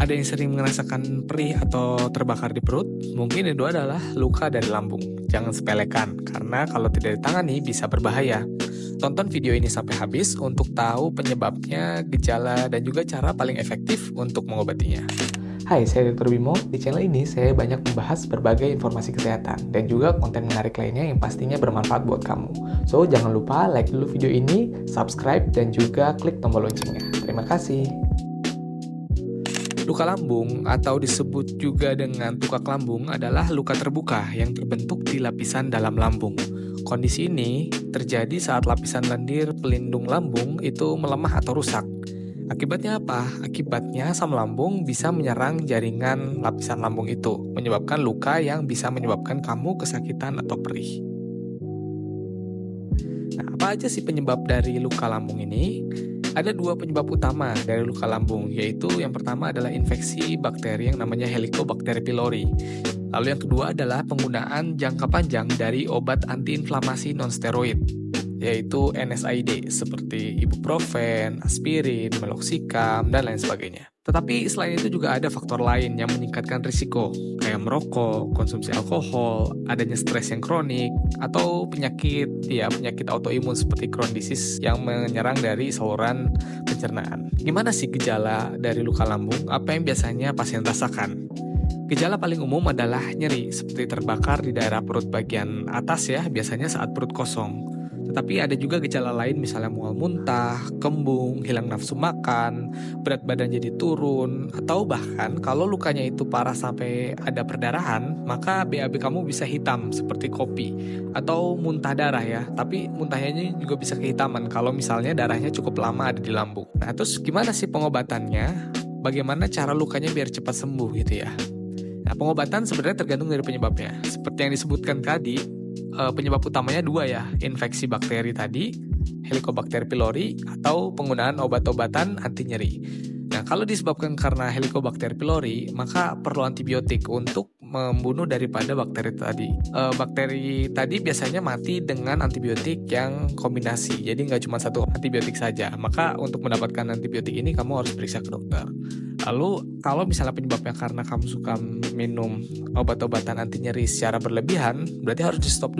ada yang sering merasakan perih atau terbakar di perut? Mungkin itu adalah luka dari lambung. Jangan sepelekan, karena kalau tidak ditangani bisa berbahaya. Tonton video ini sampai habis untuk tahu penyebabnya, gejala, dan juga cara paling efektif untuk mengobatinya. Hai, saya Dr. Bimo. Di channel ini saya banyak membahas berbagai informasi kesehatan dan juga konten menarik lainnya yang pastinya bermanfaat buat kamu. So, jangan lupa like dulu video ini, subscribe, dan juga klik tombol loncengnya. Terima kasih. Luka lambung atau disebut juga dengan tukak lambung adalah luka terbuka yang terbentuk di lapisan dalam lambung. Kondisi ini terjadi saat lapisan lendir pelindung lambung itu melemah atau rusak. Akibatnya apa? Akibatnya asam lambung bisa menyerang jaringan lapisan lambung itu, menyebabkan luka yang bisa menyebabkan kamu kesakitan atau perih. Nah, apa aja sih penyebab dari luka lambung ini? Ada dua penyebab utama dari luka lambung, yaitu yang pertama adalah infeksi bakteri yang namanya Helicobacter pylori. Lalu yang kedua adalah penggunaan jangka panjang dari obat antiinflamasi nonsteroid, yaitu NSAID seperti ibuprofen, aspirin, meloxicam, dan lain sebagainya. Tetapi selain itu juga ada faktor lain yang meningkatkan risiko, kayak merokok, konsumsi alkohol, adanya stres yang kronik, atau penyakit autoimun seperti Crohn disease yang menyerang dari saluran pencernaan. Gimana sih gejala dari luka lambung? Apa yang biasanya pasien rasakan? Gejala paling umum adalah nyeri, seperti terbakar di daerah perut bagian atas ya, biasanya saat perut kosong. Tetapi ada juga gejala lain misalnya mual muntah, kembung, hilang nafsu makan, berat badan jadi turun, atau bahkan kalau lukanya itu parah sampai ada perdarahan, maka BAB kamu bisa hitam seperti kopi, atau muntah darah ya, tapi muntahnya ini juga bisa kehitaman kalau misalnya darahnya cukup lama ada di lambung. Nah terus gimana sih pengobatannya? Bagaimana cara lukanya biar cepat sembuh gitu ya? Nah pengobatan sebenarnya tergantung dari penyebabnya. Seperti yang disebutkan tadi, penyebab utamanya dua ya, infeksi bakteri tadi, Helicobacter pylori, atau penggunaan obat-obatan anti nyeri. Nah, kalau disebabkan karena Helicobacter pylori, maka perlu antibiotik untuk membunuh daripada bakteri tadi. Bakteri tadi biasanya mati dengan antibiotik yang kombinasi, jadi nggak cuma satu antibiotik saja. Maka untuk mendapatkan antibiotik ini kamu harus periksa ke dokter. Lalu kalau misalnya penyebabnya karena kamu suka minum obat-obatan anti nyeri secara berlebihan, berarti harus di stop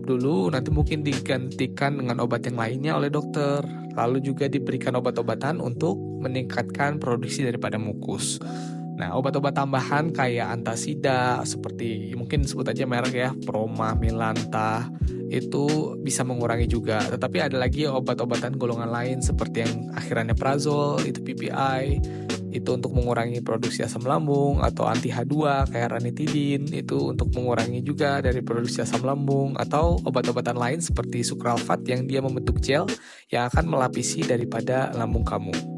dulu, nanti mungkin digantikan dengan obat yang lainnya oleh dokter. Lalu juga diberikan obat-obatan untuk meningkatkan produksi daripada mukus. Nah, obat-obat tambahan kayak antasida seperti mungkin sebut aja merek ya, Proma, Milanta, itu bisa mengurangi juga. Tetapi ada lagi obat-obatan golongan lain seperti yang akhirannya prazol, itu PPI, itu untuk mengurangi produksi asam lambung, atau anti H2 kayak ranitidin, itu untuk mengurangi juga dari produksi asam lambung, atau obat-obatan lain seperti sukralfat yang dia membentuk gel yang akan melapisi daripada lambung kamu.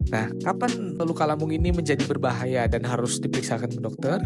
Nah, kapan luka lambung ini menjadi berbahaya dan harus diperiksakan ke dokter?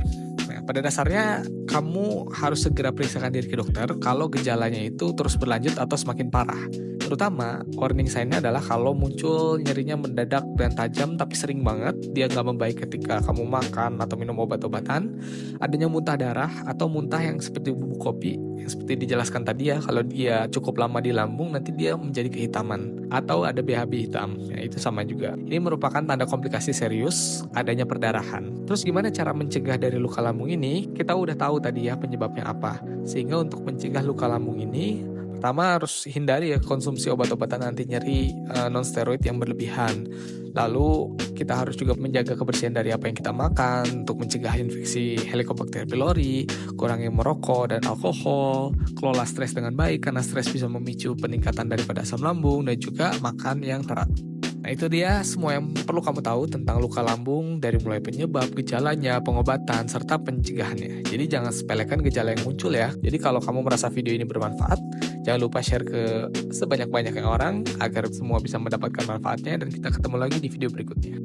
Nah, pada dasarnya kamu harus segera periksakan diri ke dokter kalau gejalanya itu terus berlanjut atau semakin parah. Terutama, warning sign-nya adalah kalau muncul nyerinya mendadak dan tajam tapi sering banget, dia nggak membaik ketika kamu makan atau minum obat-obatan, adanya muntah darah atau muntah yang seperti bubuk kopi, yang seperti dijelaskan tadi ya, kalau dia cukup lama di lambung nanti dia menjadi kehitaman, atau ada BAB hitam, ya itu sama juga. Ini merupakan tanda komplikasi serius, adanya perdarahan. Terus gimana cara mencegah dari luka lambung ini? Kita udah tahu tadi ya penyebabnya apa, sehingga untuk mencegah luka lambung ini, pertama harus hindari ya konsumsi obat-obatan anti nyeri nonsteroid yang berlebihan. Lalu kita harus juga menjaga kebersihan dari apa yang kita makan untuk mencegah infeksi Helicobacter pylori, kurangi merokok dan alkohol, kelola stres dengan baik karena stres bisa memicu peningkatan daripada asam lambung, dan juga makan yang teratur. Nah itu dia semua yang perlu kamu tahu tentang luka lambung, dari mulai penyebab, gejalanya, pengobatan, serta pencegahannya. Jadi jangan sepelekan gejala yang muncul ya. Jadi kalau kamu merasa video ini bermanfaat, jangan lupa share ke sebanyak-banyaknya orang agar semua bisa mendapatkan manfaatnya, dan kita ketemu lagi di video berikutnya.